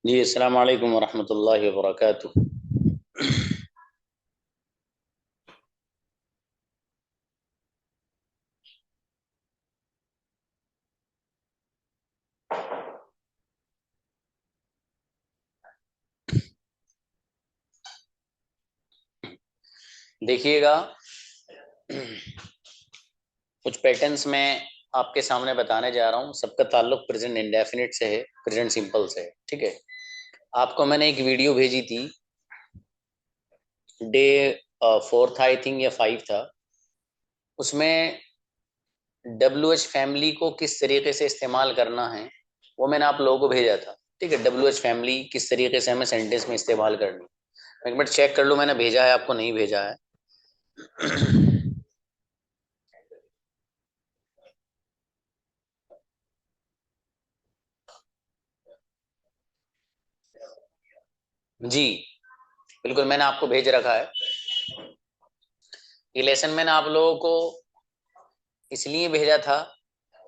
जी अस्सलाम वालेकुम वरहमतुल्लाहि वबरकातुह। देखिएगा, कुछ पैटर्न्स मैं आपके सामने बताने जा रहा हूँ। सबका ताल्लुक प्रेजेंट इंडेफिनिट से है, प्रेजेंट सिंपल से है। ठीक है। आपको मैंने एक वीडियो भेजी थी, डे फोर्थ आई थिंक या फाइव था। उसमें WH फैमिली को किस तरीके से इस्तेमाल करना है वो मैंने आप लोगों को भेजा था। ठीक है। WH फैमिली किस तरीके से हमें सेंटेंस में इस्तेमाल करनी है। एक मिनट चेक कर लो, मैंने भेजा है आपको, नहीं भेजा है। जी बिल्कुल, मैंने आपको भेज रखा है। ये लेसन मैंने आप लोगों को इसलिए भेजा था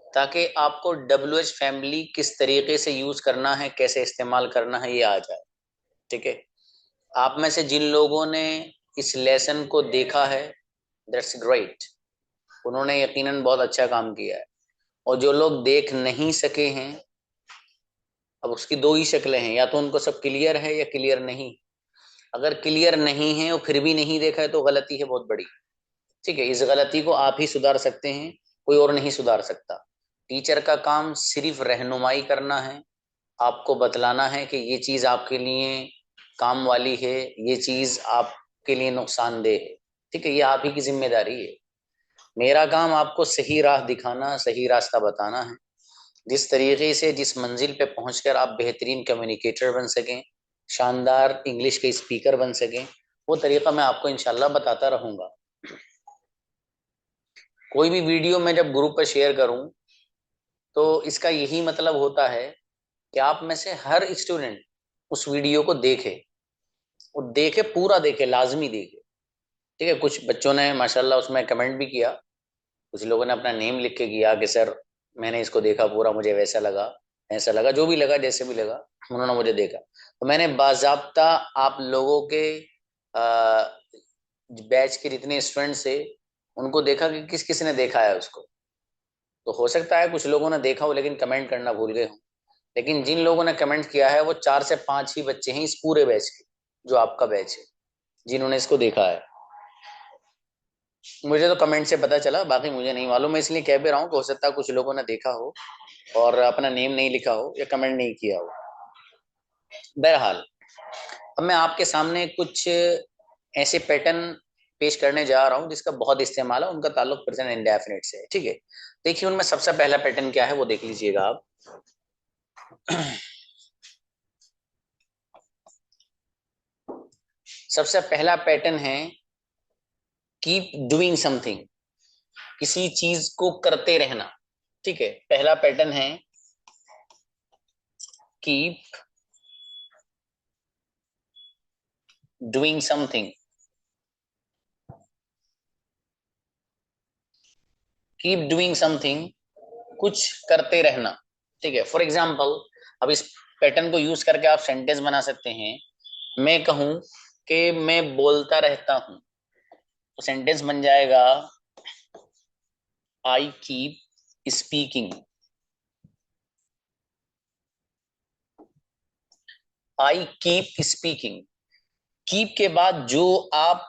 ताकि आपको WH फैमिली किस तरीके से यूज करना है, कैसे इस्तेमाल करना है, ये आ जाए। ठीक है। आप में से जिन लोगों ने इस लेसन को देखा है, दैट्स ग्रेट, उन्होंने यकीनन बहुत अच्छा काम किया है। और जो लोग देख नहीं सके हैं, अब उसकी दो ही शक्लें हैं, या तो उनको सब क्लियर है या क्लियर नहीं। अगर क्लियर नहीं है और फिर भी नहीं देखा है तो गलती है बहुत बड़ी। ठीक है। इस गलती को आप ही सुधार सकते हैं, कोई और नहीं सुधार सकता। टीचर का काम सिर्फ रहनुमाई करना है, आपको बतलाना है कि ये चीज आपके लिए काम वाली है, ये चीज आपके लिए नुकसानदेह है। ठीक है। ये आप ही की जिम्मेदारी है। मेरा काम आपको सही राह दिखाना, सही रास्ता बताना है, जिस तरीके से जिस मंजिल पे पहुंचकर आप बेहतरीन कम्युनिकेटर बन सकें, शानदार इंग्लिश के स्पीकर बन सकें, वो तरीका मैं आपको इंशाल्लाह बताता रहूंगा। कोई भी वीडियो मैं जब ग्रुप पर शेयर करूं तो इसका यही मतलब होता है कि आप में से हर स्टूडेंट उस वीडियो को देखे, वो देखे, पूरा देखे, लाजमी देखे। ठीक है। कुछ बच्चों ने माशाल्लाह उसमें कमेंट भी किया, कुछ लोगों ने अपना नेम लिख के किया कि सर मैंने इसको देखा पूरा, मुझे वैसा लगा, ऐसा लगा, जो भी लगा, जैसे भी लगा, उन्होंने मुझे देखा। तो मैंने बाजाब्ता आप लोगों के बैच के जितने स्टूडेंट्स थे उनको देखा कि किस किस ने देखा है उसको। तो हो सकता है कुछ लोगों ने देखा हो लेकिन कमेंट करना भूल गए हो। लेकिन जिन लोगों ने कमेंट किया है वो 4 से 5 ही बच्चे हैं इस पूरे बैच के, जो आपका बैच है, जिन्होंने इसको देखा है। मुझे तो कमेंट से पता चला, बाकी मुझे नहीं मालूम। मैं इसलिए कह भी रहा हूँ कि हो सकता है कुछ लोगों ने देखा हो और अपना नेम नहीं लिखा हो या कमेंट नहीं किया हो। बहरहाल, अब मैं आपके सामने कुछ ऐसे पैटर्न पेश करने जा रहा हूँ जिसका बहुत इस्तेमाल है, उनका ताल्लुक प्रेजेंट इंडेफिनिट से है। ठीक है। देखिए, उनमें सबसे पहला पैटर्न क्या है वो देख लीजिएगा आप। सबसे पहला पैटर्न है कीप डूइंग समथिंग, किसी चीज को करते रहना। ठीक है। पहला पैटर्न है keep doing something, keep doing something, कुछ करते रहना। ठीक है। फॉर एग्जाम्पल, अब इस पैटर्न को यूज करके आप सेंटेंस बना सकते हैं। मैं कहूं कि मैं बोलता रहता हूं, तो सेंटेंस बन जाएगा I keep speaking. I keep speaking. Keep के बाद जो आप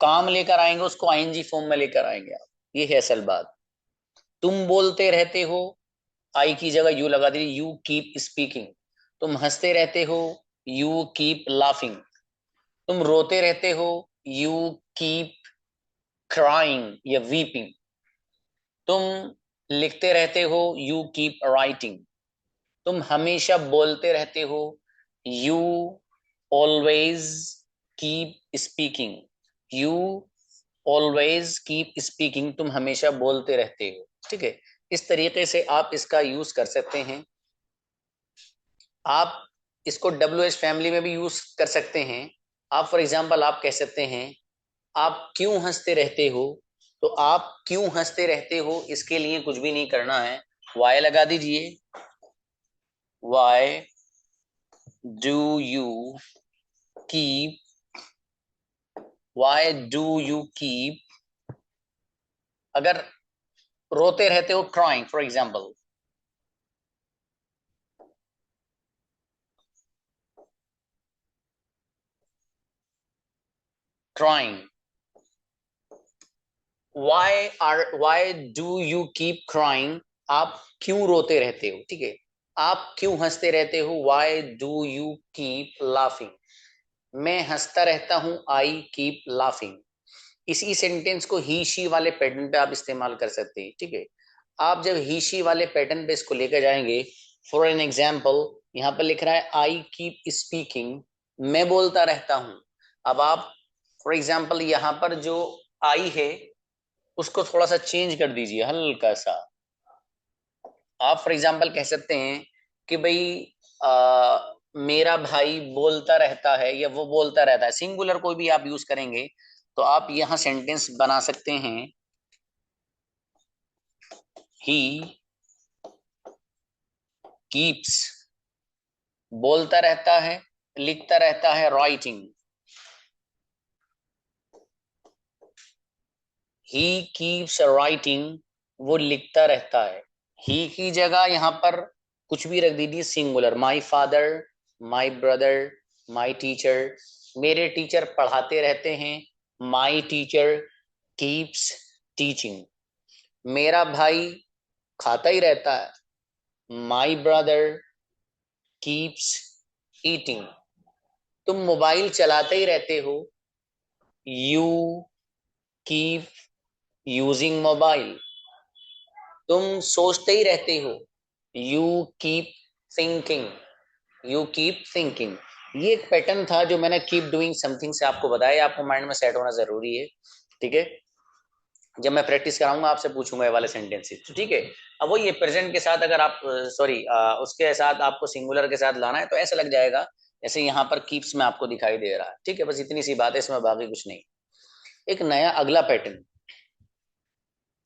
काम लेकर आएंगे उसको आईएनजी फॉर्म में लेकर आएंगे आप। ये है असल बात। तुम बोलते रहते हो, आई की जगह यू लगा दीजिए, यू कीप स्पीकिंग। तुम हंसते रहते हो, यू कीप लाफिंग। तुम रोते रहते हो, यू कीप क्राइंग या वीपिंग। तुम लिखते रहते हो, यू कीप राइटिंग। तुम हमेशा बोलते रहते हो, you always keep speaking. You always keep speaking, तुम हमेशा बोलते रहते हो। ठीक है। इस तरीके से आप इसका यूज कर सकते हैं। आप इसको WH फैमिली में भी यूज कर सकते हैं। आप फॉर एग्जाम्पल आप कह सकते हैं आप क्यों हंसते रहते हो। तो आप क्यों हंसते रहते हो इसके लिए कुछ भी नहीं करना है, वाई लगा दीजिए, why do you keep, why do you keep, अगर रोते रहते हो, crying for example, crying, why do you keep crying, आप क्यों रोते रहते हो, ठीक है, आप क्यों हंसते रहते हो, why do you keep laughing, मैं हंसता रहता हूं, आई कीप लाफिंग। इसी सेंटेंस को ही शी वाले पैटर्न पे आप इस्तेमाल कर सकते हैं, ठीक है। आप जब ही शी वाले पैटर्न पे इसको लेकर जाएंगे, फॉर एन एग्जाम्पल, यहाँ पर लिख रहा है आई कीप स्पीकिंग, मैं बोलता रहता हूं। अब आप फॉर एग्जाम्पल यहाँ पर जो आई है उसको थोड़ा सा चेंज कर दीजिए, हल्का सा। आप फॉर एग्जाम्पल कह सकते हैं कि भाई मेरा भाई बोलता रहता है, या वो बोलता रहता है, सिंगुलर कोई भी आप यूज करेंगे तो आप यहां सेंटेंस बना सकते हैं, ही कीप्स, बोलता रहता है, लिखता रहता है, राइटिंग, ही कीप्स राइटिंग, वो लिखता रहता है। ही की जगह यहाँ पर कुछ भी रख दीजिए, singular, my father, my brother, my teacher, मेरे टीचर पढ़ाते रहते हैं, माई टीचर कीप्स टीचिंग, मेरा भाई खाता ही रहता है, माई ब्रदर कीप्स ईटिंग, तुम मोबाइल चलाते ही रहते हो, यू कीप यूजिंग मोबाइल, तुम सोचते ही रहते हो, you keep thinking, you keep thinking. ये एक पैटर्न था जो मैंने कीप डूइंग समथिंग से आपको बताया, आपको माइंड में सेट होना जरूरी है, ठीक है। जब मैं प्रैक्टिस कराऊंगा आपसे पूछूंगा ये वाले सेंटेंसेस, तो ठीक है। अब वो ये प्रेजेंट के साथ अगर आप सॉरी उसके साथ आपको सिंगुलर के साथ लाना है तो ऐसा लग जाएगा जैसे यहाँ पर कीप्स में आपको दिखाई दे रहा है, ठीक है। बस इतनी सी बात है, इसमें बाकी कुछ नहीं। एक नया अगला पैटर्न,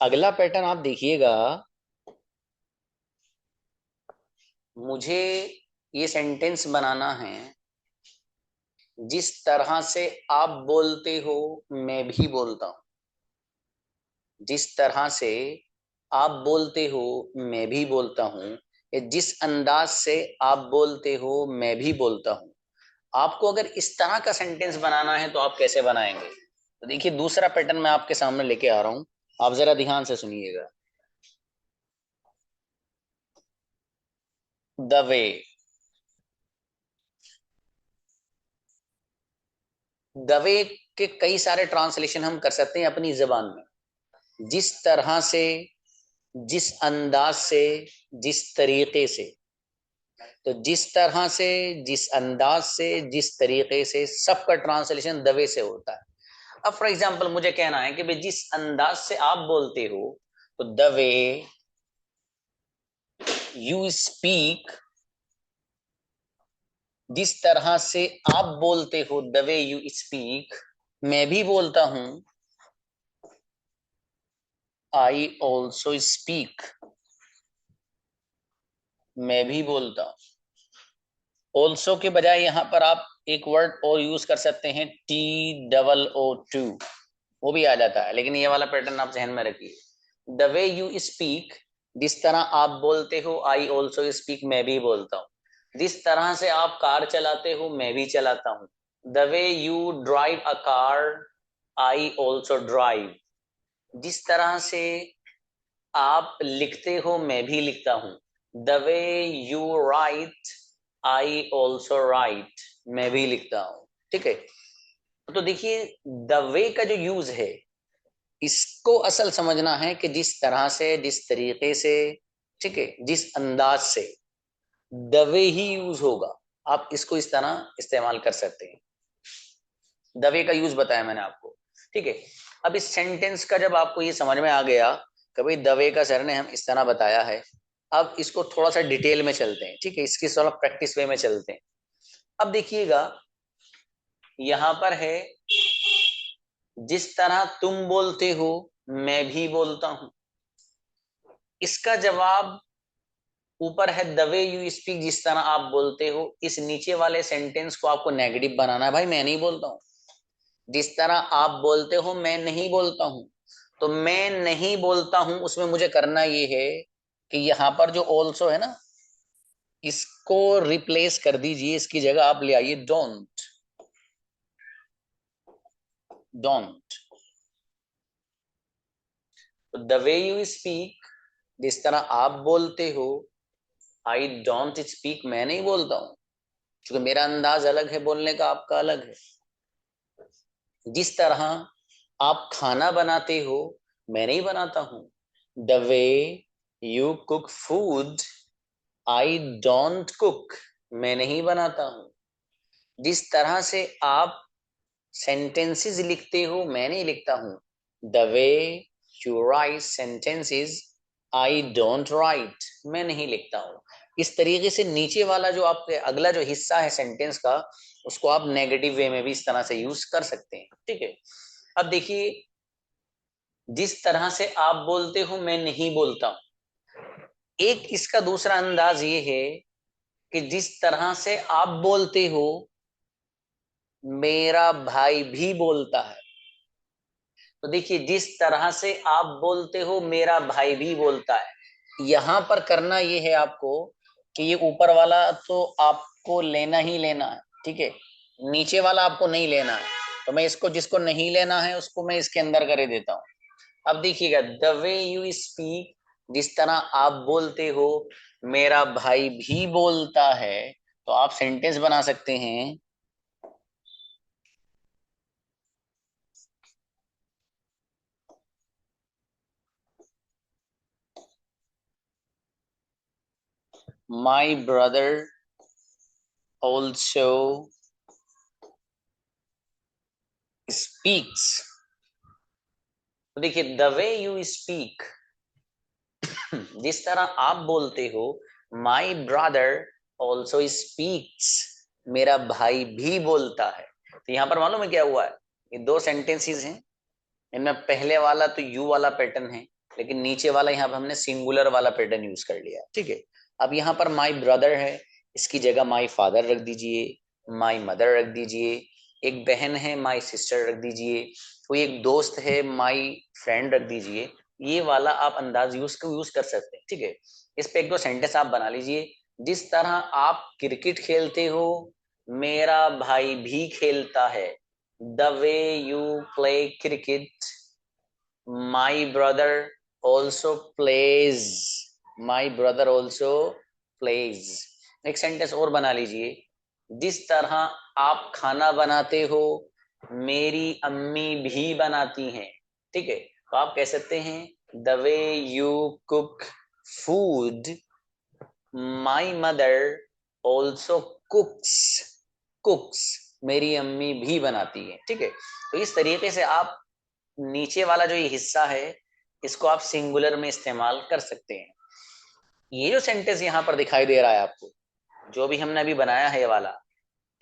अगला पैटर्न आप देखिएगा, मुझे ये सेंटेंस बनाना है, जिस तरह से आप बोलते हो मैं भी बोलता हूं, जिस तरह से आप बोलते हो मैं भी बोलता हूं, या जिस अंदाज से आप बोलते हो मैं भी बोलता हूं। आपको अगर इस तरह का सेंटेंस बनाना है तो आप कैसे बनाएंगे, तो देखिए दूसरा पैटर्न मैं आपके सामने लेके आ रहा हूं, आप जरा ध्यान से सुनिएगा। द वे, द वे के कई सारे ट्रांसलेशन हम कर सकते हैं अपनी जबान में, जिस तरह से, जिस अंदाज से, जिस तरीके से, तो जिस तरह से, जिस अंदाज से, जिस तरीके से, सबका ट्रांसलेशन दवे से होता है। अब फॉर एग्जाम्पल मुझे कहना है कि भाई जिस अंदाज से आप बोलते हो, तो द वे यू स्पीक, जिस तरह से आप बोलते हो, द वे यू स्पीक, मैं भी बोलता हूं, आई ऑल्सो स्पीक, मैं भी बोलता हूं। ऑल्सो के बजाय यहां पर आप एक वर्ड और यूज कर सकते हैं, TOO2, वो भी आ जाता है, लेकिन ये वाला पैटर्न आप जहन में रखिए। द वे यू स्पीक, जिस तरह आप बोलते हो, आई ऑल्सो स्पीक, मैं भी बोलता हूँ। जिस तरह से आप कार चलाते हो मैं भी चलाता हूँ। The way you drive a car, I also drive, जिस तरह से आप लिखते हो मैं भी लिखता हूँ। The way you right, I also right, मैं भी लिखता हूँ, ठीक है। तो देखिए द वे का जो यूज है, इसको असल समझना है कि जिस तरह से, जिस तरीके से, ठीक है, जिस अंदाज से, दवे ही यूज होगा। आप इसको इस तरह इस्तेमाल कर सकते हैं, दवे का यूज बताया मैंने आपको, ठीक है। अब इस सेंटेंस का जब आपको ये समझ में आ गया कि भाई दवे का सर ने हम इस तरह बताया है, अब इसको थोड़ा सा डिटेल में चलते हैं, ठीक है, इसकी थोड़ा प्रैक्टिस वे में चलते हैं। अब देखिएगा यहां पर है, जिस तरह तुम बोलते हो मैं भी बोलता हूं, इसका जवाब ऊपर है द वे यू स्पीक, जिस तरह आप बोलते हो। इस नीचे वाले सेंटेंस को आपको नेगेटिव बनाना है। भाई मैं नहीं बोलता हूँ, जिस तरह आप बोलते हो मैं नहीं बोलता हूँ। तो मैं नहीं बोलता हूँ उसमें मुझे करना ये है कि यहाँ पर जो ऑल्सो है ना, इसको रिप्लेस कर दीजिए, इसकी जगह आप ले आइए डोंट। डोंट। तो द वे यू स्पीक, जिस तरह आप बोलते हो। आई डोंट स्पीक, मैं नहीं बोलता हूं, क्योंकि मेरा अंदाज अलग है बोलने का, आपका अलग है। जिस तरह आप खाना बनाते हो मैं नहीं बनाता हूं। The way you cook food, I don't cook, मैं नहीं बनाता हूं। जिस तरह से आप सेंटेंसेस लिखते हो मैं नहीं लिखता हूं। The way you right sentences, I don't write, मैं नहीं लिखता हूं। इस तरीके से नीचे वाला जो आपके अगला जो हिस्सा है सेंटेंस का, उसको आप नेगेटिव वे में भी इस तरह से यूज कर सकते हैं। ठीक है। अब देखिए, जिस तरह से आप बोलते हो मैं नहीं बोलता हूं। एक इसका दूसरा अंदाज ये है कि जिस तरह से आप बोलते हो मेरा भाई भी बोलता है। तो देखिए, जिस तरह से आप बोलते हो मेरा भाई भी बोलता है। यहां पर करना ये है आपको कि ये ऊपर वाला तो आपको लेना ही लेना है, ठीक है। नीचे वाला आपको नहीं लेना है। तो मैं इसको, जिसको नहीं लेना है उसको मैं इसके अंदर कर देता हूं। अब देखिएगा, द वे यू स्पीक, जिस तरह आप बोलते हो मेरा भाई भी बोलता है। तो आप सेंटेंस बना सकते हैं, माई ब्रदर ऑल्सो स्पीक्स। तो देखिए, द वे यू स्पीक, जिस तरह आप बोलते हो। माई ब्रदर ऑल्सो स्पीक्स, मेरा भाई भी बोलता है। तो यहां पर मालूम है क्या हुआ है? ये दो सेंटेंसेस हैं, इनमें पहले वाला तो यू वाला पैटर्न है, लेकिन नीचे वाला यहाँ पर हमने सिंगुलर वाला पैटर्न यूज कर लिया। ठीक है। अब यहाँ पर माई ब्रदर है, इसकी जगह माई फादर रख दीजिए, माई मदर रख दीजिए। एक बहन है, माई सिस्टर रख दीजिए। कोई एक दोस्त है, माई फ्रेंड रख दीजिए। ये वाला आप अंदाज यूज कर सकते हैं। ठीक है। इस पे एक दो सेंटेंस आप बना लीजिए। जिस तरह आप क्रिकेट खेलते हो मेरा भाई भी खेलता है। The way you play cricket, my brother also plays, my brother also plays. एक सेंटेंस और बना लीजिए। जिस तरह आप खाना बनाते हो मेरी अम्मी भी बनाती हैं। ठीक है। तो आप कह सकते हैं the way you cook food, my mother also कुक्स। कुक्स, मेरी अम्मी भी बनाती है। ठीक है। तो इस तरीके से आप नीचे वाला जो ये हिस्सा है इसको आप सिंगुलर में इस्तेमाल कर सकते हैं। ये जो सेंटेंस यहाँ पर दिखाई दे रहा है आपको, जो भी हमने अभी बनाया है ये वाला,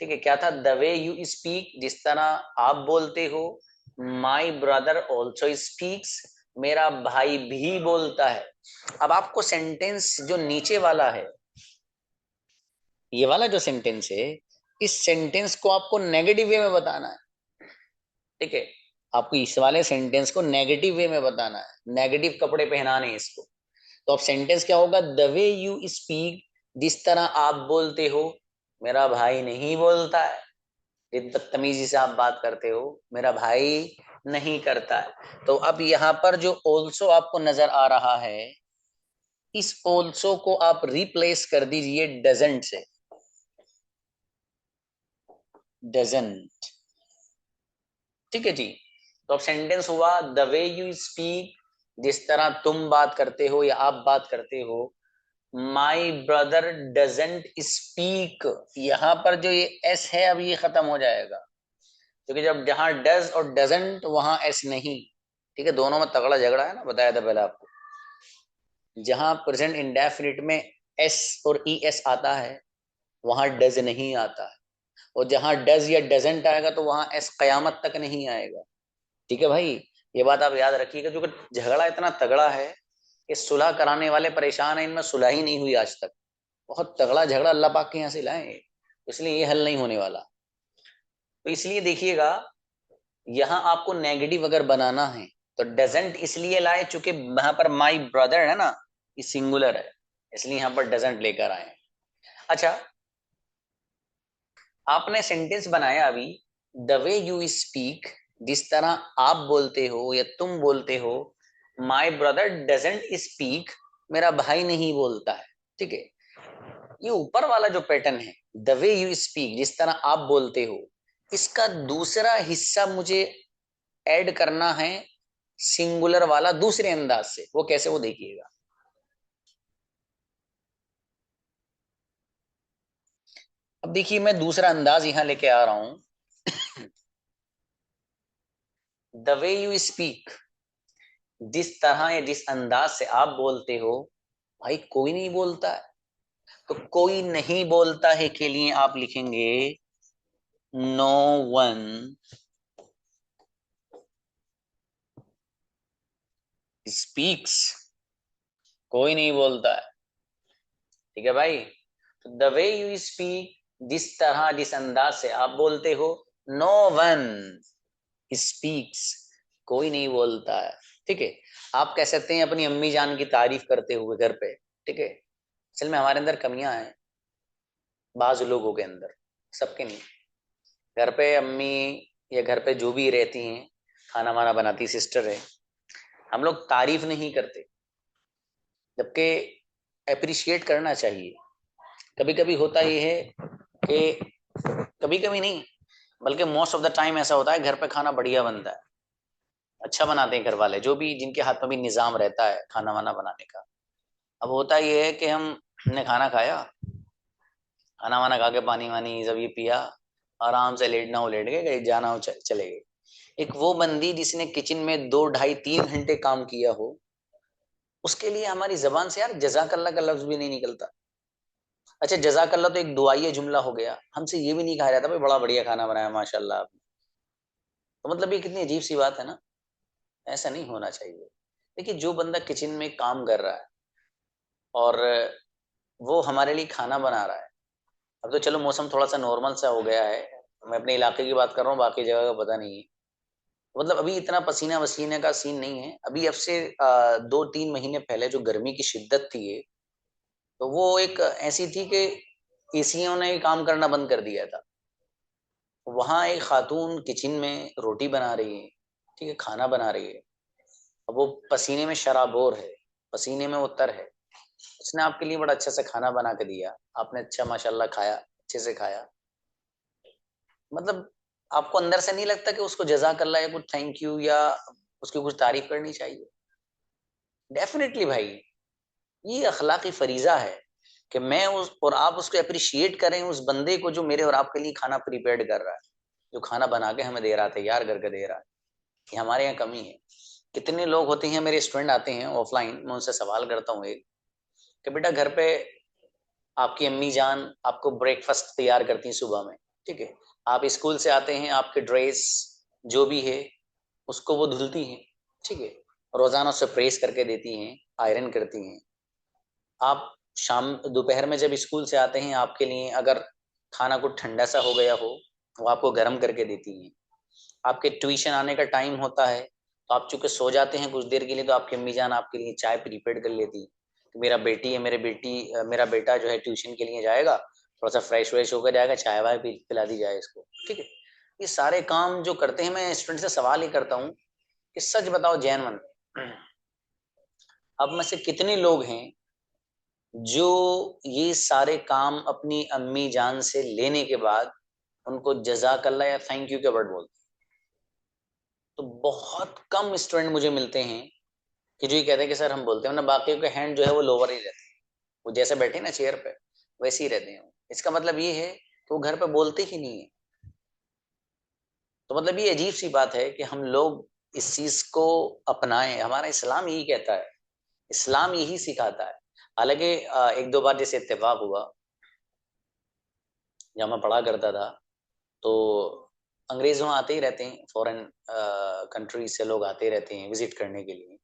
ठीक है, क्या था? द वे यू स्पीक, जिस तरह आप बोलते हो। माई ब्रदर ऑल्सो स्पीक्स, मेरा भाई भी बोलता है। अब आपको सेंटेंस जो नीचे वाला है, ये वाला जो सेंटेंस है, इस सेंटेंस को आपको नेगेटिव वे में बताना है। ठीक है। आपको इस वाले सेंटेंस को नेगेटिव वे में बताना है, नेगेटिव कपड़े पहनाने हैं इसको। तो अब सेंटेंस क्या होगा? द वे यू स्पीक, जिस तरह आप बोलते हो मेरा भाई नहीं बोलता है। जिस बदतमीजी से आप बात करते हो मेरा भाई नहीं करता है। तो अब यहाँ पर जो ऑल्सो आपको नजर आ रहा है, इस ऑल्सो को आप रिप्लेस कर दीजिए डजंट से। डजंट। ठीक है जी। तो अब सेंटेंस हुआ द वे यू स्पीक, जिस तरह तुम बात करते हो या आप बात करते हो। माई ब्रदर डजेंट स्पीक, यहाँ पर जो ये एस है अब ये खत्म हो जाएगा, क्योंकि जब जहां डज और डजेंट वहां एस नहीं। ठीक है। दोनों में तगड़ा झगड़ा है ना, बताया था पहले आपको। जहां प्रेजेंट इंडेफिनिट में एस और ई एस आता है वहां डज नहीं आता है, और जहां डज या डजेंट आएगा तो वहां एस कयामत तक नहीं आएगा। ठीक है भाई, ये बात आप याद रखिएगा, क्योंकि झगड़ा इतना तगड़ा है कि सुलह कराने वाले परेशान हैं, इनमें सुलह ही नहीं हुई आज तक। बहुत तगड़ा झगड़ा अल्लाह पाक के यहाँ से लाए, इसलिए ये हल नहीं होने वाला। तो इसलिए देखिएगा, यहाँ आपको नेगेटिव अगर बनाना है तो डजेंट इसलिए लाए चूंकि यहाँ पर माई ब्रदर है ना, ये सिंगुलर है, इसलिए यहाँ पर डजेंट लेकर आए। अच्छा, आपने सेंटेंस बनाया अभी, द वे यू स्पीक, जिस तरह आप बोलते हो या तुम बोलते हो, माई ब्रदर डजेंट स्पीक, मेरा भाई नहीं बोलता है। ठीक है, ये ऊपर वाला जो पैटर्न है, द वे यू स्पीक, जिस तरह आप बोलते हो, इसका दूसरा हिस्सा मुझे ऐड करना है सिंगुलर वाला दूसरे अंदाज से। वो कैसे, वो देखिएगा। अब देखिए, मैं दूसरा अंदाज यहां लेके आ रहा हूं। द वे यू स्पीक, जिस तरह या जिस अंदाज से आप बोलते हो, भाई कोई नहीं बोलता है। तो कोई नहीं बोलता है के लिए आप लिखेंगे नो वन स्पीक्स, कोई नहीं बोलता है। ठीक है भाई, तो द वे यू स्पीक, जिस तरह जिस अंदाज से आप बोलते हो, नो वन स्पीक्स, कोई नहीं बोलता है। ठीक है, आप कह सकते हैं अपनी अम्मी जान की तारीफ करते हुए घर पे। ठीक है, असल में हमारे अंदर कमियां हैं बाज लोगों के अंदर, सबके नहीं। घर पे अम्मी या घर पे जो भी रहती हैं, खाना वाना बनाती सिस्टर है, हम लोग तारीफ नहीं करते, जबकि अप्रिशिएट करना चाहिए। कभी कभी होता ये है कि, कभी कभी नहीं बल्कि मोस्ट ऑफ द टाइम ऐसा होता है, घर पे खाना बढ़िया बनता है, अच्छा बनाते हैं घर वाले, जो भी जिनके हाथ में भी निजाम रहता है खाना वाना बनाने का। अब होता ये है कि हमने खाना खाया, खाना वाना खा के पानी वानी जब ये पिया, आराम से लेटना हो लेट गए, कहीं जाना हो चले गए। एक वो बंदी जिसने किचन में 2 ढाई 3 घंटे काम किया हो, उसके लिए हमारी जबान से यार जजाकल्ला का लफ्ज भी नहीं निकलता। अच्छा, जजाकल्ला तो एक दुआई जुमला हो गया, हमसे ये भी नहीं कहा जाता भाई बड़ा बढ़िया खाना बनाया माशाल्लाह आपने। तो मतलब ये कितनी अजीब सी बात है ना, ऐसा नहीं होना चाहिए। देखिए, जो बंदा किचन में काम कर रहा है और वो हमारे लिए खाना बना रहा है, अब तो चलो मौसम थोड़ा सा नॉर्मल सा हो गया है, मैं अपने इलाके की बात कर रहा हूँ, बाकी जगह का पता नहीं है। मतलब अभी इतना पसीना वसीने का सीन नहीं है, अभी अब से 2-3 महीने पहले जो गर्मी की शिद्दत थी ये, तो वो एक ऐसी थी कि एसियों ने काम करना बंद कर दिया था। वहां एक खातून किचन में रोटी बना रही है, ठीक है, खाना बना रही है। अब वो पसीने में शराबोर है, पसीने में वो तर है, उसने आपके लिए बड़ा अच्छा सा खाना बना के दिया, आपने अच्छा माशाल्लाह खाया, अच्छे से खाया। मतलब आपको अंदर से नहीं लगता कि उसको जज़ाकल्लाह या कुछ थैंक यू या उसकी कुछ तारीफ करनी चाहिए? डेफिनेटली भाई, ये अखलाकी फरीजा है कि मैं उस और आप उसको अप्रिशिएट करें, उस बंदे को जो मेरे और आपके लिए खाना प्रिपेयर कर रहा है, जो खाना बना के हमें दे रहा है, तैयार करके दे रहा है। ये हमारे यहाँ कमी है। कितने लोग होते हैं, मेरे स्टूडेंट आते हैं ऑफलाइन, मैं उनसे सवाल करता हूँ एक, कि बेटा घर पे आपकी अम्मी जान आपको ब्रेकफास्ट तैयार करती हैं सुबह में, ठीक है, आप स्कूल से आते हैं, आपके ड्रेस जो भी है उसको वो धुलती हैं, ठीक है, रोजाना उससे प्रेस करके देती हैं, आयरन करती हैं। आप शाम दोपहर में जब स्कूल से आते हैं, आपके लिए अगर खाना कुछ ठंडा सा हो गया हो, वो आपको गर्म करके देती हैं। आपके ट्यूशन आने का टाइम होता है, तो आप चूंकि सो जाते हैं कुछ देर के लिए, तो आपकी अम्मी जान आपके लिए चाय प्रिपेयर कर लेती है कि मेरा बेटी है, मेरा बेटा जो है ट्यूशन के लिए जाएगा, थोड़ा सा फ्रेश व्रेश होकर जाएगा, चाय वाय पिला दी जाए इसको, ठीक है। ये सारे काम जो करते हैं, मैं स्टूडेंट से सवाल ही करता हूँ कि सच बताओ जैन मन, अब में से कितने लोग हैं जो ये सारे काम अपनी अम्मी जान से लेने के बाद उनको जजाकल्ला या थैंक यू के वर्ड बोलते हैं? तो बहुत कम स्टूडेंट मुझे मिलते हैं कि जो ये कहते हैं कि सर हम बोलते हैं, ना बाकी के हैंड जो है वो लोअर ही रहते हैं, वो जैसे बैठे ना चेयर पे वैसे ही रहते हैं। इसका मतलब ये है कि वो घर पे बोलते ही नहीं है। तो मतलब ये अजीब सी बात है कि हम लोग इस चीज को अपनाएं, हमारा इस्लाम यही कहता है, इस्लाम यही सिखाता है। हालांकि एक दो बार जैसे इत्तेफाक हुआ, जब मैं पढ़ा करता था, तो अंग्रेज वहाँ आते ही रहते हैं, फॉरेन कंट्री से लोग आते रहते हैं विजिट करने के लिए।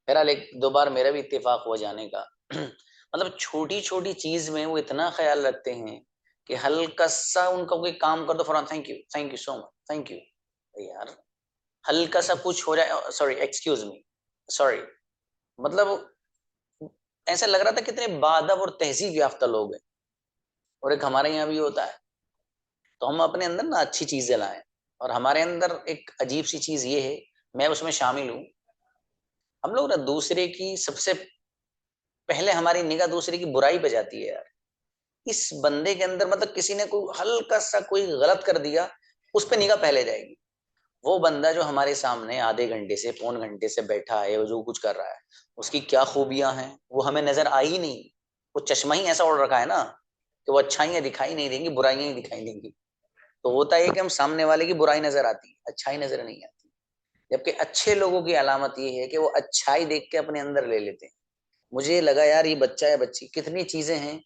बहरहाल एक दो बार मेरा भी इत्तेफाक हुआ जाने का। मतलब छोटी छोटी चीज में वो इतना ख्याल रखते हैं कि हल्का सा उनका कोई काम कर दो, फौरन thank you so much, thank you. यार हल्का सा कुछ हो जाए, सॉरी एक्सक्यूज मी, सॉरी, मतलब ऐसा लग रहा था कितने बाअदब और तहजीब याफ्ता लोग हैं। और एक हमारे यहाँ भी होता है, तो हम अपने अंदर ना अच्छी चीजें लाएं। और हमारे अंदर एक अजीब सी चीज ये है, मैं उसमें शामिल हूँ, हम लोग ना दूसरे की सबसे पहले हमारी निगाह दूसरे की बुराई पे जाती है। यार इस बंदे के अंदर मतलब किसी ने कोई हल्का सा कोई गलत कर दिया, उस पर निगाह पहले जाएगी। वो बंदा जो हमारे सामने आधे घंटे से पौन घंटे से बैठा है, वो जो कुछ कर रहा है, उसकी क्या खूबियां हैं वो हमें नजर आई ही नहीं। वो चश्मा ही ऐसा ओढ़ रखा है ना कि वो अच्छाइयां दिखाई नहीं देंगी, बुराइयां ही दिखाई देंगी। तो होता है कि हम सामने वाले की बुराई नजर आती है, अच्छाई नजर नहीं आती। जबकि अच्छे लोगों की अलामत ये है कि वो अच्छाई देख के अपने अंदर ले लेते हैं। मुझे लगा यार ये बच्चा है बच्ची, कितनी चीजें हैं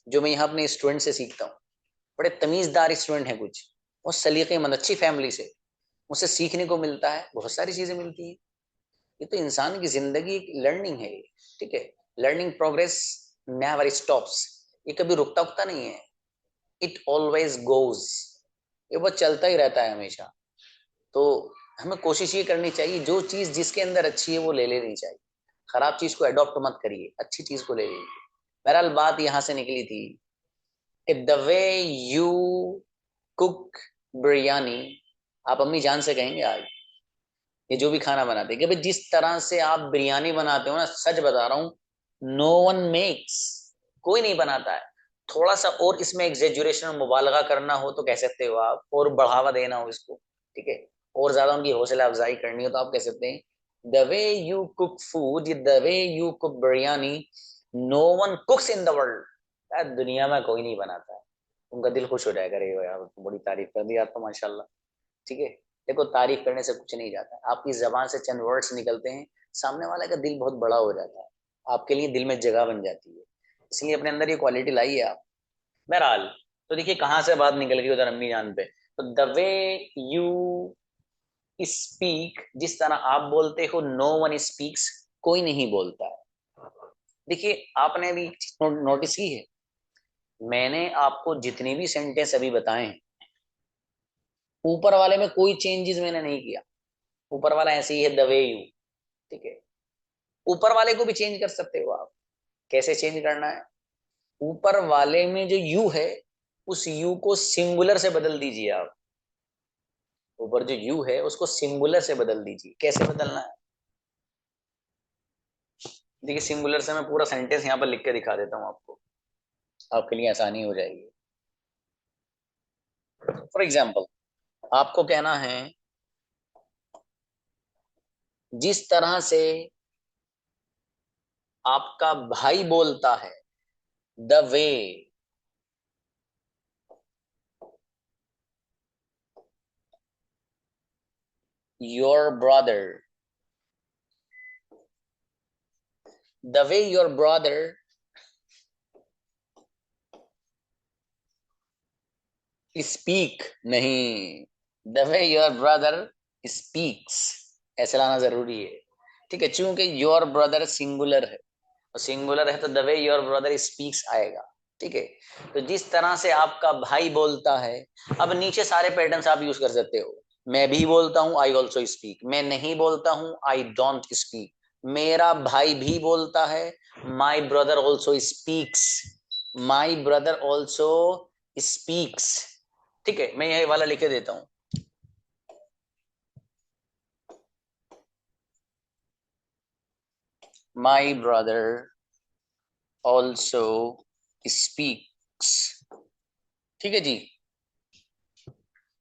जो मैं यहाँ अपने स्टूडेंट से सीखता हूँ। बड़े तमीजदार स्टूडेंट हैं कुछ, और सलीकेमंद अच्छी फैमिली से, मुझसे सीखने को मिलता है, बहुत सारी चीजें मिलती हैं। ये तो इंसान की जिंदगी एक लर्निंग है, ठीक है। लर्निंग प्रोग्रेस नेवर स्टॉप्स, ये कभी रुकता उकता नहीं है, इट ऑलवेज गोज, ये बस चलता ही रहता है हमेशा। तो हमें कोशिश ये करनी चाहिए, जो चीज जिसके अंदर अच्छी है वो ले लेनी चाहिए। खराब चीज को अडॉप्ट मत करिए, अच्छी चीज को ले लीजिए। बहरहाल बात यहां से निकली थी कि the way you cook biryani, आप अम्मी जान से कहेंगे आज, ये जो भी खाना बनाते हैं, कि भाई जिस तरह से आप बिरयानी बनाते हो ना, सच बता रहा हूँ, नो वन मेक्स, कोई नहीं बनाता है। थोड़ा सा और इसमें एग्जेजुरेशन मुबालगा करना हो तो कह सकते हो आप, और बढ़ावा देना हो इसको, ठीक है, और ज्यादा उनकी हौसला अफजाई करनी हो तो आप कह सकते हैं the way you cook food, the way you cook biryani, no one cooks in the world, यार दुनिया में कोई नहीं बनाता है। उनका दिल खुश हो जाएगा, अरे यार बड़ी तारीफ कर दी आप तो माशाल्लाह, ठीक है। देखो तारीफ करने से कुछ नहीं जाता, आपकी जबान से चंद वर्ड्स निकलते हैं, सामने वाले का दिल बहुत बड़ा हो जाता है, आपके लिए दिल में जगह बन जाती है। इसलिए अपने अंदर ये क्वालिटी लाइए आप। बहरहाल, तो देखिए कहाँ से बात निकल गई उधर अम्मी जान पे। तो द वे यू स्पीक, जिस तरह आप बोलते हो, नो वन स्पीक्स, कोई नहीं बोलता है। देखिए आपने भी नोटिस की है, मैंने आपको जितने भी सेंटेंस अभी बताए हैं, ऊपर वाले में कोई चेंजेस मैंने नहीं किया। ऊपर वाला ऐसे ही है, द वे यू, ठीक है। ऊपर वाले को भी चेंज कर सकते हो आप। कैसे चेंज करना है? ऊपर वाले में जो यू है, उस यू को सिंगुलर से बदल दीजिए आप। ऊपर जो यू है उसको सिंगुलर से बदल दीजिए। कैसे बदलना है? देखिए सिंगुलर से मैं पूरा सेंटेंस यहाँ पर लिख के दिखा देता हूँ आपको, आपके लिए आसानी हो जाएगी। फॉर एग्जाम्पल, आपको कहना है जिस तरह से आपका भाई बोलता है, the way your brother, the way your brother speak, नहीं, the way your brother speaks, ऐसे लाना जरूरी है, ठीक है। चूंकि योर ब्रदर सिंगुलर है, और सिंगुलर है तो the way your brother speaks आएगा, ठीक है। तो जिस तरह से आपका भाई बोलता है, अब नीचे सारे पैटर्न्स आप यूज कर सकते हो। मैं भी बोलता हूं, आई ऑल्सो स्पीक। मैं नहीं बोलता हूं, आई डोंट स्पीक। मेरा भाई भी बोलता है, my brother also speaks, my brother also speaks, ठीक है। मैं यही वाला लिखे देता हूं, माई ब्रदर ऑल्सो स्पीक्स, ठीक है जी।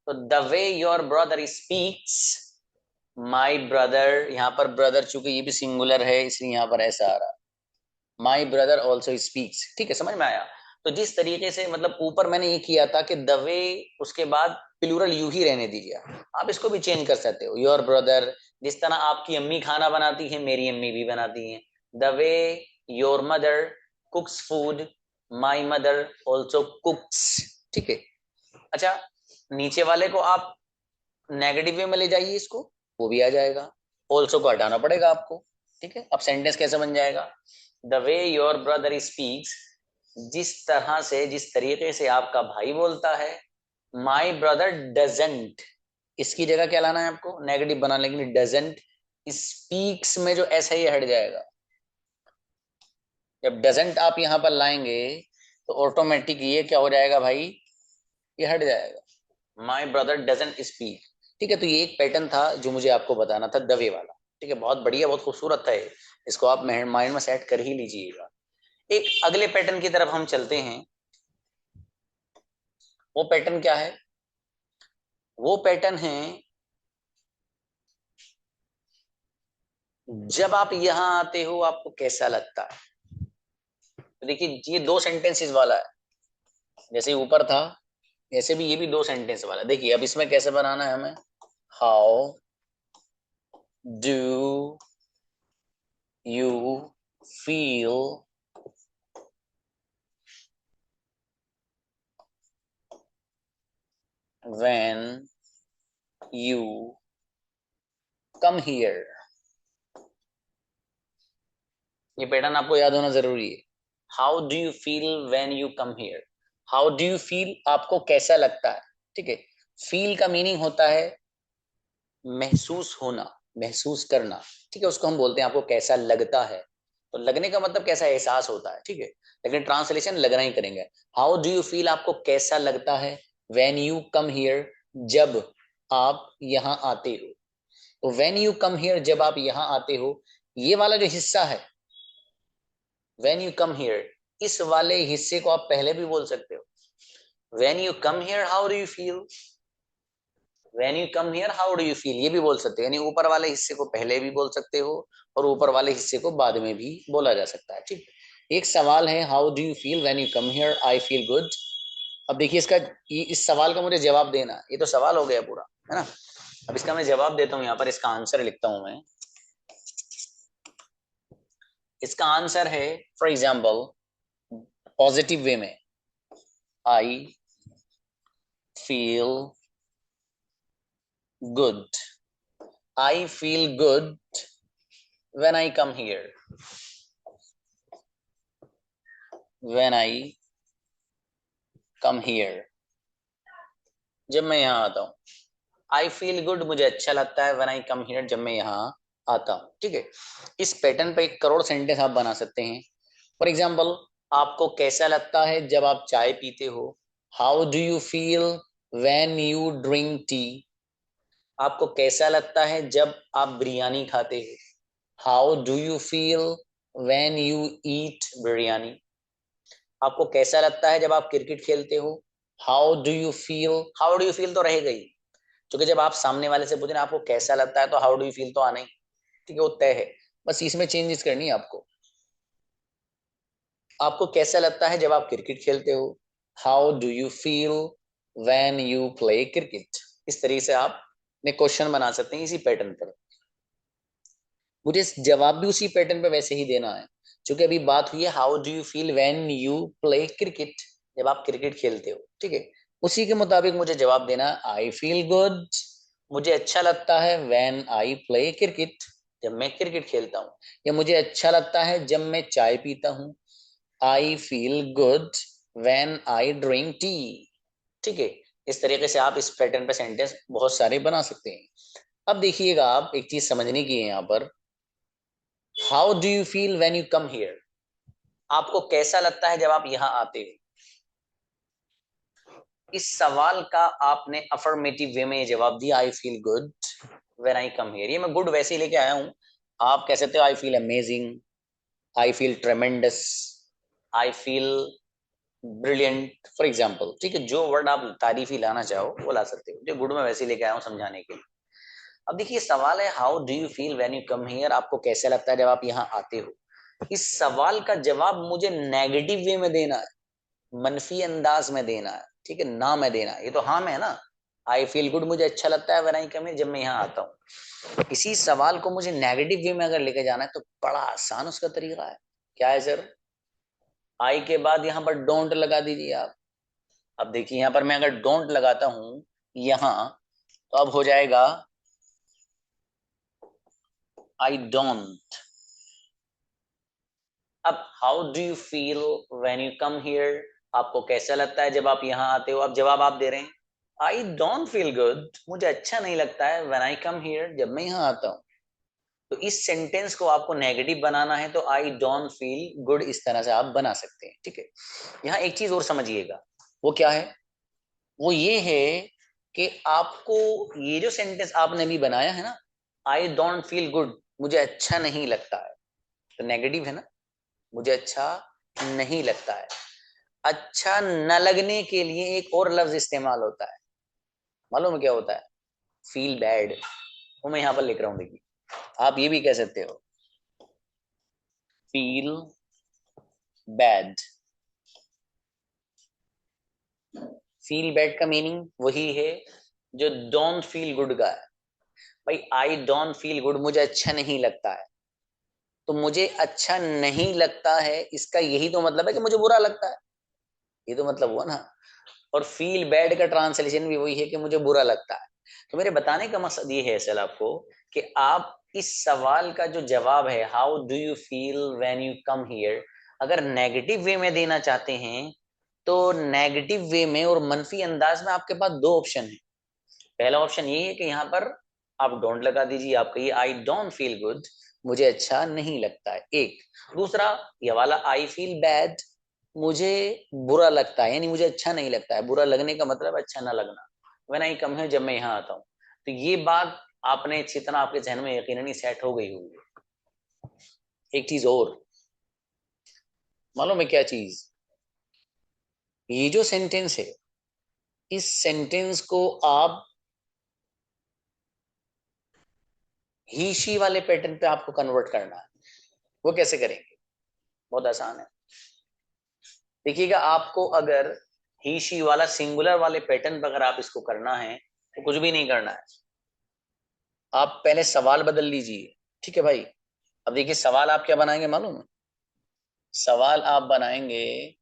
तो the way your brother speaks, my brother, यहाँ पर ब्रदर चूंकि ये भी सिंगुलर है इसलिए यहाँ पर ऐसा आ रहा, माई ब्रदर ऑल्सो स्पीक्स, ठीक है, समझ में आया। तो जिस तरीके से मतलब ऊपर मैंने ये किया था कि द वे, उसके बाद प्लूरल यू ही रहने दीजिए, आप इसको भी चेंज कर सकते हो, योर ब्रदर। जिस तरह आपकी अम्मी खाना बनाती है, मेरी अम्मी भी बनाती हैं, the way your mother कुक्स food, my mother also कुक्स, ठीक है। अच्छा, नीचे वाले को आप नेगेटिव वे में ले जाइए इसको, वो भी आ जाएगा, ऑल्सो को हटाना पड़ेगा आपको, ठीक है, अब सेंटेंस कैसे बन जाएगा? The way your brother speaks, जिस तरह से, जिस तरीके से आपका भाई बोलता है। माई ब्रदर डजेंट, इसकी जगह क्या लाना है आपको? नेगेटिव बनाने के लिए डजेंट स्पीक्स में जो ऐसा ही हट जाएगा। जब डजेंट आप यहां पर लाएंगे तो ऑटोमेटिक ये क्या हो जाएगा भाई? ये हट जाएगा। My brother doesn't speak. ठीक है, तो ये एक पैटर्न था जो मुझे आपको बताना था, दवे वाला। ठीक है, बहुत बढ़िया, बहुत खूबसूरत था ये, इसको आप माइंड में सेट कर ही लीजिएगा। एक अगले पैटर्न की तरफ हम चलते हैं। वो पैटर्न क्या है? वो पैटर्न है जब आप यहां आते हो आपको कैसा लगता है। तो देखिए ये दो सेंटेंसेस वाला है, जैसे ऊपर था ऐसे भी ये भी दो सेंटेंस वाला है। देखिए अब इसमें कैसे बनाना है हमें? How do you feel when you come here। ये पैटर्न आपको याद होना जरूरी है। How do you feel when you come here. How do you feel, आपको कैसा लगता है। ठीक है, फील का मीनिंग होता है महसूस होना, महसूस करना। ठीक है, उसको हम बोलते हैं आपको कैसा लगता है। तो लगने का मतलब कैसा एहसास होता है। ठीक है, लेकिन ट्रांसलेशन लगना ही करेंगे। हाउ डू यू फील, आपको कैसा लगता है व्हेन यू कम हियर, जब आप यहाँ आते हो। तो व्हेन यू कम हियर, जब आप यहाँ आते हो, ये वाला जो हिस्सा है व्हेन यू कम हियर, इस वाले हिस्से को आप पहले भी बोल सकते हो। When you come here how do you feel, when you come here how do you feel, ये भी बोल सकते हो। यानी ऊपर वाले हिस्से को पहले भी बोल सकते हो और ऊपर वाले हिस्से को बाद में भी बोला जा सकता है। ठीक, एक सवाल है how do you feel when you come here, I feel good. अब देखिए इसका, इस सवाल का मुझे जवाब देना, ये तो सवाल हो गया पूरा, है ना। अब इसका मैं जवाब देता हूँ, यहाँ पर इसका आंसर लिखता हूं मैं। इसका आंसर है, फॉर एग्जाम्पल पॉजिटिव वे में, I feel good, I feel good when I come here, when I come here, जब मैं यहाँ आता हूँ। आई फील गुड, मुझे अच्छा लगता है, when I come here, जब मैं यहाँ आता हूँ। ठीक है, इस पैटर्न पे 1 करोड़ सेंटेंस आप बना सकते हैं। फॉर एग्जाम्पल, आपको कैसा लगता है जब आप चाय पीते हो। How do you feel when you drink tea. आपको कैसा लगता है जब आप बिरयानी खाते हो। How do you feel when you eat biryani. आपको कैसा लगता है जब आप क्रिकेट खेलते हो। How do you feel, how do you feel तो रहेगा ही, क्योंकि जब आप सामने वाले से पूछे ना आपको कैसा लगता है, तो हाउ डू यू फील तो आना ही। ठीक है, वो तय है, बस इसमें चेंजेस करनी है आपको। आपको कैसा लगता है जब आप क्रिकेट खेलते हो। How do you feel when you play cricket. इस तरीके से आप ने क्वेश्चन बना सकते हैं इसी पैटर्न पर। मुझे जवाब भी उसी पैटर्न पे वैसे ही देना है, क्योंकि अभी बात हुई है how do you feel when you play cricket, जब आप क्रिकेट खेलते हो। ठीक है, उसी के मुताबिक मुझे जवाब देना, आई फील गुड, मुझे अच्छा लगता है व्हेन आई प्ले क्रिकेट, जब मैं क्रिकेट खेलता हूँ। या मुझे अच्छा लगता है जब मैं चाय पीता हूँ, I feel good when I drink tea. ठीक है, इस तरीके से आप इस पैटर्न पे सेंटेंस बहुत सारे बना सकते हैं। अब देखिएगा, आप एक चीज समझने की है यहाँ पर, how do you feel when you come here, आपको कैसा लगता है जब आप यहाँ आते हो। इस सवाल का आपने अफर्मेटिव वे में जवाब दिया, I feel good when I come here. ये मैं गुड वैसे ही लेके आया हूं, आप कह सकते हो I feel amazing, I feel ट्रेमेंडस, I feel brilliant, for example. ठीक है, जो वर्ड आप तारीफी लाना चाहो वो ला सकते हो, जो गुड में वैसे ही लेके आया हूँ समझाने के लिए। अब देखिए सवाल है how do you feel when you come here, आपको कैसा लगता है जब आप यहाँ आते हो। इस सवाल का जवाब मुझे नेगेटिव वे में देना है, मनफी अंदाज में देना है। ठीक है, ना में देना है, ये तो हाँ में है ना। आई फील गुड, मुझे अच्छा लगता है व्हेन आई कम हियर, जब मैं यहाँ आता हूँ। इसी सवाल को मुझे नेगेटिव वे में अगर लेके जाना है तो बड़ा आसान उसका तरीका है। क्या है सर? आई के बाद यहाँ पर डोंट लगा दीजिए आप। अब देखिए यहाँ पर मैं अगर डोंट लगाता हूं यहाँ, तो अब हो जाएगा I don't. How do you feel when you come here, आपको कैसा लगता है जब आप यहाँ आते हो। अब जवाब आप दे रहे हैं, आई डोंट फील गुड, मुझे अच्छा नहीं लगता है व्हेन आई कम हियर, जब मैं यहाँ आता हूँ। तो इस सेंटेंस को आपको नेगेटिव बनाना है तो आई डोंट फील गुड इस तरह से आप बना सकते हैं, ठीक है। यहाँ एक चीज और समझिएगा, वो क्या है, वो ये है कि आपको ये जो सेंटेंस आपने भी बनाया है ना, आई डोंट फील गुड, मुझे अच्छा नहीं लगता है, तो नेगेटिव है ना, मुझे अच्छा नहीं लगता है। अच्छा न लगने के लिए एक और लफ्ज इस्तेमाल होता है, मालूम है क्या होता है, फील बैड। वो मैं यहाँ पर लिख रहा हूँ, देखिए आप ये भी कह सकते हो, फील बैड। फील बैड का मीनिंग वही है जो डोंट फील गुड का है। भाई आई डोंट फील गुड, मुझे अच्छा नहीं लगता है, तो मुझे अच्छा नहीं लगता है इसका यही तो मतलब है कि मुझे बुरा लगता है, ये तो मतलब हुआ ना। और फील बैड का ट्रांसलेशन भी वही है कि मुझे बुरा लगता है। तो मेरे बताने का मकसद ये है असल आपको कि आप इस सवाल का जो जवाब है, how do you feel when you come here, अगर नेगेटिव वे में देना चाहते हैं तो नेगेटिव वे में और मनफी अंदाज में आपके पास दो ऑप्शन है। पहला ऑप्शन ये है कि यहाँ पर आप डोंट लगा दीजिए, आप कहिए आई डोंट फील गुड, मुझे अच्छा नहीं लगता है, एक। दूसरा ये वाला आई फील बैड, मुझे बुरा लगता है, यानी मुझे अच्छा नहीं लगता है, बुरा लगने का मतलब अच्छा ना लगना, व्हेन आई कम है, जब मैं यहाँ आता हूँ। तो ये बात आपने अच्छी तरह आपके जहन में यकीनन ही सेट हो गई होगी। एक चीज और मालूम है क्या चीज, ये जो सेंटेंस है, इस सेंटेंस को आप ही शी वाले पैटर्न पे आपको कन्वर्ट करना है। वो कैसे करेंगे, बहुत आसान है। देखिएगा, आपको अगर ही शी वाला सिंगुलर वाले पैटर्न पर अगर आप इसको करना है तो कुछ भी नहीं करना है, आप पहले सवाल बदल लीजिए, ठीक है भाई। अब देखिए सवाल आप क्या बनाएंगे मालूम है, सवाल आप बनाएंगे,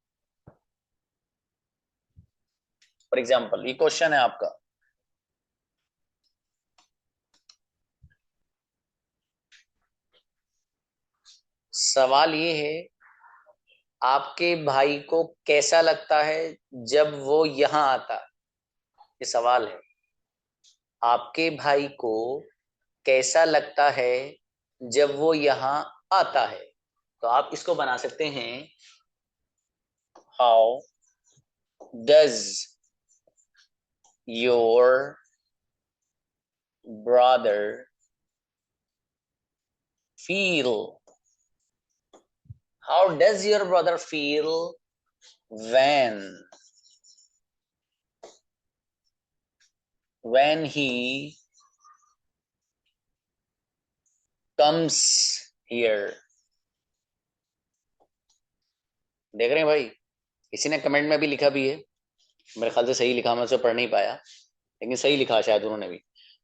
फॉर एग्जाम्पल ये क्वेश्चन है आपका, सवाल ये है, आपके भाई को कैसा लगता है जब वो यहाँ आता है, ये सवाल है। आपके भाई को कैसा लगता है जब वो यहाँ आता है, तो आप इसको बना सकते हैं, how does your brother feel, how does your brother feel when he comes here। देख रहे हैं भाई, किसी ने कमेंट में भी लिखा भी है, मेरे ख्याल से सही लिखा, मैं उसे पढ़ नहीं पाया लेकिन सही लिखा शायद उन्होंने भी।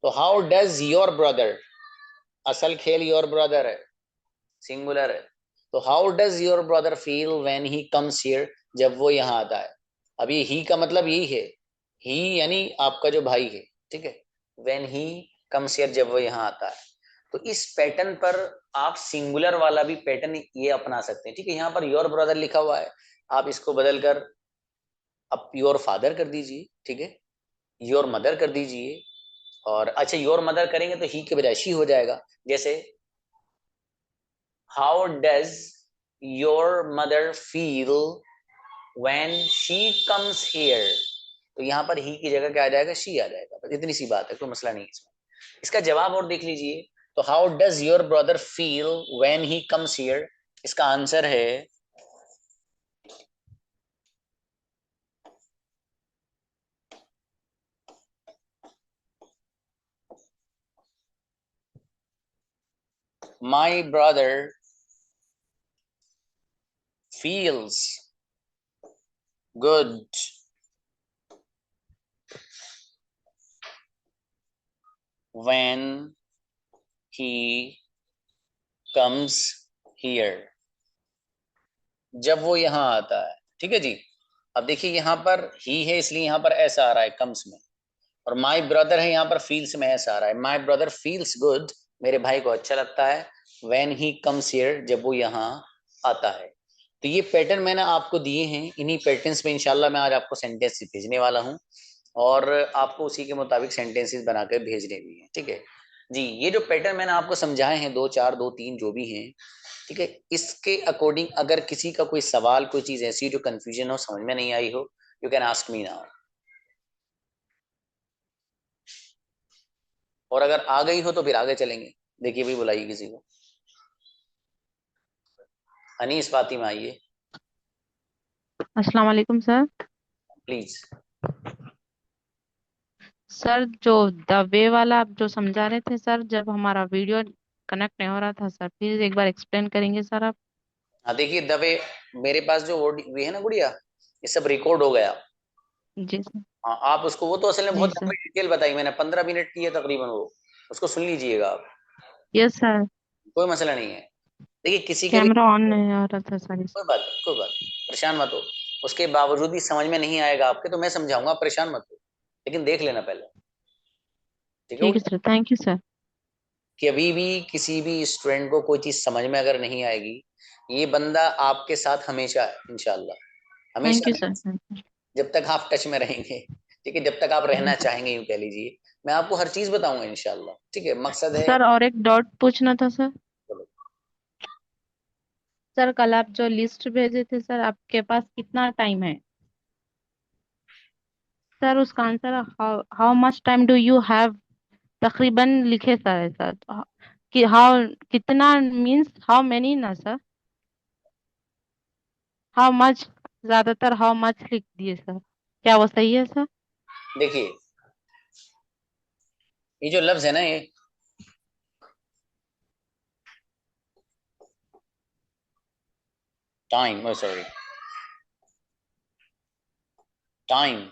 तो हाउ डज योर ब्रदर, असल खेल योर ब्रदर है, सिंगुलर है, तो how does your brother feel when he comes here, जब वो यहाँ आता है। अब ये ही का मतलब यही है, ही यानी आपका जो भाई है, ठीक है, व्हेन ही कम्स हियर, जब वो यहाँ आता है। तो इस पैटर्न पर आप सिंगुलर वाला भी पैटर्न ये अपना सकते हैं, ठीक है। यहाँ पर योर ब्रदर लिखा हुआ है, आप इसको बदल कर अब योर फादर कर दीजिए, ठीक है, योर मदर कर दीजिए। और अच्छा योर मदर करेंगे तो ही के बजाय शी हो जाएगा, जैसे how does your mother feel when she comes here, तो यहाँ पर ही की जगह क्या आ जाएगा, शी आ जाएगा, बस इतनी सी बात है, कोई मसला नहीं इसमें। इसका जवाब और देख लीजिए, तो how does your brother feel when he comes here, इसका आंसर है my brother feels good when he comes here, जब वो यहाँ आता है, ठीक है जी। अब देखिए यहाँ पर ही है इसलिए यहाँ पर ऐसा आ रहा है कम्स में, और माई ब्रदर है यहाँ पर फील्स में ऐसा आ रहा है, माई ब्रदर फील्स गुड, मेरे भाई को अच्छा लगता है, व्हेन ही कम्स हियर, जब वो यहाँ आता है। तो ये पैटर्न मैंने आपको दिए हैं, इन्हीं पैटर्न्स पे इंशाल्लाह मैं आज आपको सेंटेंस भेजने वाला हूँ और आपको उसी के मुताबिक सेंटेंसेस बनाकर भेजने भी हैं। ठीक है जी। ये जो पैटर्न मैंने आपको समझाए हैं, 2 4 2 3 जो भी हैं, ठीक है, इसके अकॉर्डिंग अगर किसी का कोई सवाल, कोई चीज ऐसी जो कंफ्यूजन हो, समझ में नहीं आई हो, you can ask me now. और अगर आ गई हो तो फिर आगे चलेंगे। देखिए भाई, बुलाइए किसी को। अनीस फातिमा आइए अस्सलाम वालेकुम सर। प्लीज। सर जो द वे वाला आप जो समझा रहे थे सर, जब हमारा वीडियो कनेक्ट नहीं हो रहा था सर, प्लीज एक बार एक्सप्लेन करेंगे सर आप। हाँ देखिए, दबे, मेरे पास जो वे है ना गुड़िया, ये सब रिकॉर्ड हो गया। जी सर। हाँ, आप उसको, वो तो असल में बहुत जी सर। लंबी डिटेल बताई मैंने, 15 मिनट की है तकरीबन वो, उसको सुन लीजिएगा आप। Yes sir. कोई मसला नहीं है। देखिए किसी के भी, कैमरा ऑन नहीं हो रहा था सर कोई बात नहीं, कोई बात नहीं, परेशान मत हो। उसके बावजूद भी समझ में नहीं आएगा आपके तो मैं समझाऊंगा, आप परेशान मत हो, लेकिन देख लेना पहले। ठीक है ठीक है गुड़िया? Sir, thank you sir. कि अभी भी किसी भी स्टूडेंट को कोई चीज समझ में अगर नहीं आएगी, ये बंदा आपके साथ हमेशा है इंशाल्लाह, थैंक हमेशा यू है, सर। जब तक आप टच में रहेंगे। ठीक है, जब तक आप रहना चाहेंगे, यूं कह लीजिए, मैं आपको हर चीज बताऊंगा इंशाल्लाह। ठीक है, मकसद है। सर और एक डॉट पूछना था सर। चलो, सर कल आप जो लिस्ट भेजे थे सर, आपके पास कितना टाइम है? सर उसका answer how how much time do you have, तकरीबन लिखे सर ऐसा कि हाउ, कितना मीन्स हाउ मेनी ना सर, हाउ मच, ज्यादातर हाउ मच लिख दिए सर, क्या वो सही है सर? देखिए, ये जो लफ्ज है ना, ये टाइम, सॉरी, टाइम,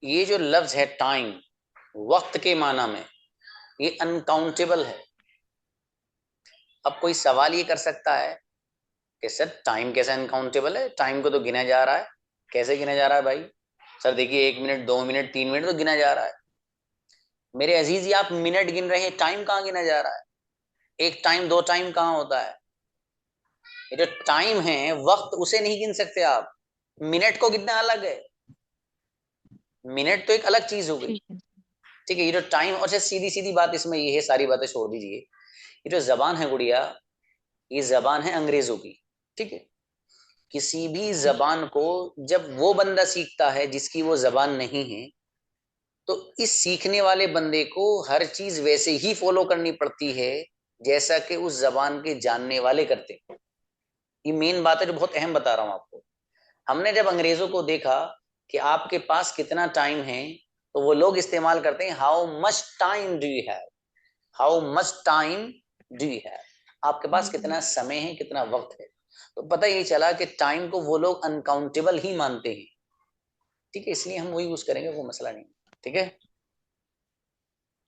ये जो लफ्ज है टाइम, वक्त के माना में, ये अनकाउंटेबल है। अब कोई सवाल ये कर सकता है कि सर टाइम कैसे अनकाउंटेबल है, टाइम को तो गिना जा रहा है। कैसे गिना जा रहा है भाई? सर देखिए, 1 मिनट, 2 मिनट, 3 मिनट तो गिना जा रहा है। मेरे अजीज, ये आप मिनट गिन रहे हैं, टाइम कहाँ गिना जा रहा है? एक टाइम, दो टाइम कहाँ होता है? ये जो टाइम है, वक्त, उसे नहीं गिन सकते आप। मिनट को कितना अलग है, मिनट तो एक अलग चीज हो गई। ठीक है। ठीक है, ये जो टाइम, और सीधी सीधी बात इसमें ये है, सारी बातें छोड़ दीजिए। ये जो जबान है गुड़िया, ये जबान है अंग्रेजों की। ठीक है, किसी भी जबान को जब वो बंदा सीखता है जिसकी वो जबान नहीं है, तो इस सीखने वाले बंदे को हर चीज वैसे ही फॉलो करनी पड़ती है जैसा कि उस जबान के जानने वाले करते हैं। ये मेन बात है जो बहुत अहम बता रहा हूं आपको। हमने जब अंग्रेजों को देखा कि आपके पास कितना टाइम है, तो वो लोग इस्तेमाल करते हैं how much time do you have, how much time do you have, आपके पास कितना समय है, कितना वक्त है। तो पता ये चला कि टाइम को वो लोग अनकाउंटेबल ही मानते हैं। ठीक है, इसलिए हम वो यूज करेंगे, वो मसला नहीं। ठीक है,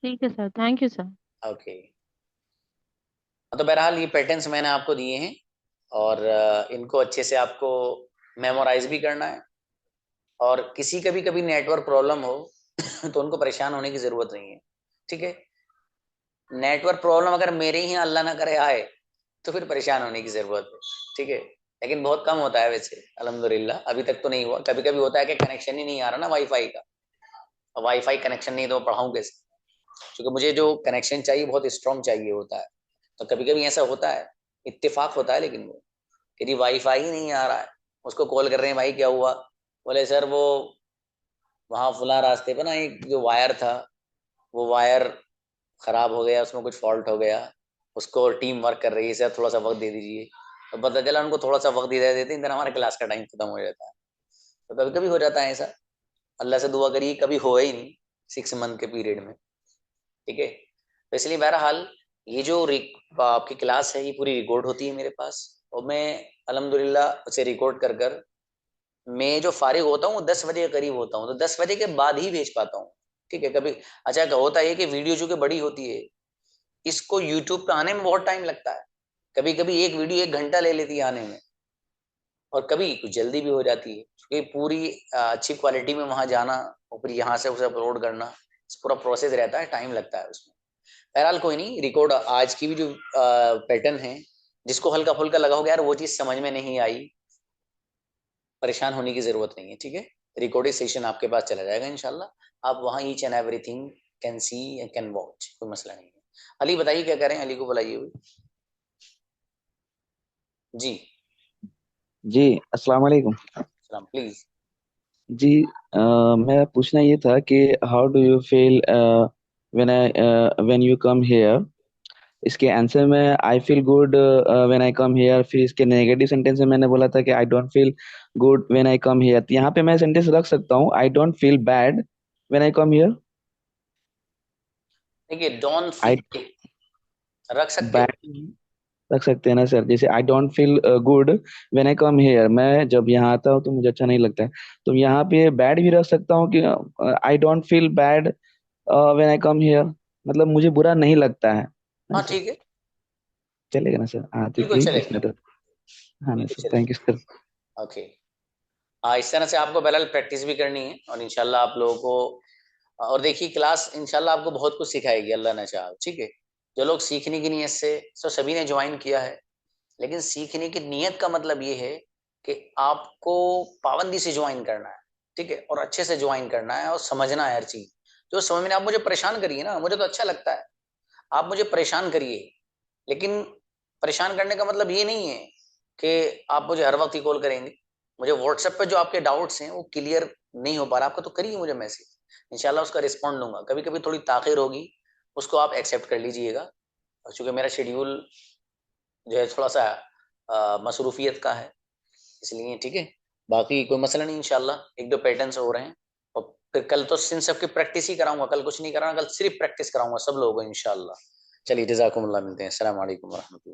ठीक है sir, thank you sir. Okay. तो बहरहाल ये पैटर्न्स मैंने आपको दिए हैं और इनको अच्छे से आपको मेमोराइज भी करना है। और किसी कभी कभी नेटवर्क प्रॉब्लम हो तो उनको परेशान होने की जरूरत नहीं है। ठीक है, नेटवर्क प्रॉब्लम अगर मेरे ही यहाँ अल्लाह ना करे आए, तो फिर परेशान होने की जरूरत है। ठीक है, लेकिन बहुत कम होता है वैसे, अल्हम्दुलिल्लाह अभी तक तो नहीं हुआ। कभी कभी होता है कि कनेक्शन ही नहीं आ रहा ना वाईफाई का, वाईफाई कनेक्शन नहीं तो पढ़ाऊँ कैसे, क्योंकि मुझे जो कनेक्शन चाहिए बहुत स्ट्रांग चाहिए होता है। तो कभी कभी ऐसा होता है, इत्तेफाक होता है, लेकिन वो कि जी वाईफाई ही नहीं आ रहा है। उसको कॉल कर रहे हैं, भाई क्या हुआ? बोले सर वो वहाँ फुला रास्ते पे ना एक जो वायर था, वो वायर खराब हो गया, उसमें कुछ फॉल्ट हो गया, उसको टीम वर्क कर रही है, सर थोड़ा सा वक्त दे दीजिए। तो पता चला उनको थोड़ा सा वक्त दे देते इधर हमारे क्लास का टाइम खत्म हो जाता है। तो कभी कभी हो जाता है ऐसा। अल्लाह से दुआ करिए कभी हो ही नहीं 6 मंथ के पीरियड में। ठीक है, तो इसलिए बहरहाल ये जो आपकी क्लास है, ये पूरी रिकॉर्ड होती है मेरे पास, और मैं अल्हम्दुलिल्लाह उसे रिकॉर्ड कर कर मैं जो फारिग होता हूँ वो 10 बजे के करीब होता हूँ, तो 10 बजे के बाद ही भेज पाता हूँ। ठीक है, कभी अच्छा होता है कि वीडियो चूंकि बड़ी होती है, इसको यूट्यूब पे आने में बहुत टाइम लगता है। कभी कभी एक वीडियो 1 घंटा ले लेती है आने में, और कभी कुछ जल्दी भी हो जाती है, क्योंकि पूरी अच्छी क्वालिटी में वहां जाना और फिर यहाँ से उसे अपलोड करना, पूरा प्रोसेस रहता है, टाइम लगता है उसमें। बहरहाल कोई नहीं, रिकॉर्ड आज की भी जो पैटर्न है जिसको हल्का फुल्का लगा होगा यार वो चीज समझ में नहीं आई, परेशान होने की जरूरत नहीं है, ठीक है। रिकॉर्डेड सेशन आपके पास चला जाएगा इंशाल्लाह, आप वहाँ each and everything can see and can watch, कोई मसला नहीं है। अली बताइए क्या करें, अली को बुलाइए हुई जी। जी अस्सलाम वालेकुम। सलाम प्लीज। जी मैं पूछना ये था कि how do you feel when you come here. इसके आंसर में I feel good when I come here. फिर इसके नेगेटिव सेंटेंस में मैंने बोला था कि I don't feel good when I come here. तो यहाँ पे मैं सेंटेंस रख सकता हूँ I don't feel bad when I come here. देखिए डोंट आई फील रख सकते हो। बैड रख सकते हैं ना सर। जैसे I don't feel good when I come here, मैं जब यहाँ आता हूँ तो मुझे अच्छा नहीं लगता है। तो यहाँ पे बैड भी रख सकता हूँ कि I don't feel bad when I come here, मतलब मुझे बुरा नहीं लगता है ना हाँ सर। ठीक है, चलेगा ना सर? हाँ तो बिल्कुल प्लीज चलेगा, इसमें तो। हाँ ना बिल्कुल सर, थैंक चलेगा। You sir. ओके। हाँ इस तरह से आपको बहरहाल प्रैक्टिस भी करनी है, और इंशाल्लाह आप लोगों को, और देखिए क्लास इंशाल्लाह आपको बहुत कुछ सिखाएगी अल्लाह ने चाहा, ठीक है। जो लोग सीखने की नीयत से, सो सभी ने ज्वाइन किया है, लेकिन सीखने की नीयत का मतलब ये है कि आपको पाबंदी से ज्वाइन करना है, ठीक है, और अच्छे से ज्वाइन करना है और समझना है हर चीज। जो समझ में, आप मुझे परेशान करिए ना, मुझे तो अच्छा लगता है, आप मुझे परेशान करिए, लेकिन परेशान करने का मतलब ये नहीं है कि आप मुझे हर वक्त ही कॉल करेंगे। मुझे व्हाट्सएप पे जो आपके डाउट्स हैं वो क्लियर नहीं हो पा रहा आपका, तो करिए मुझे मैसेज, इंशाल्लाह उसका रिस्पॉन्ड दूंगा। कभी कभी थोड़ी ताखिर होगी, उसको आप एक्सेप्ट कर लीजिएगा, और चूंकि मेरा शेड्यूल जो है थोड़ा सा मसरूफियत का है, इसलिए, ठीक है। बाकी कोई मसला नहीं, इंशाल्लाह एक दो पैटर्न्स हो रहे हैं, और फिर कल तो इन सब की प्रैक्टिस ही कराऊंगा, कल कुछ नहीं कराऊंगा, कल सिर्फ प्रैक्टिस कराऊंगा सब लोगों को इंशाल्लाह। चलिए जज़ाकुमुल्लाह, मिलते हैं, अस्सलाम वालेकुम वरहमतुल्लाह।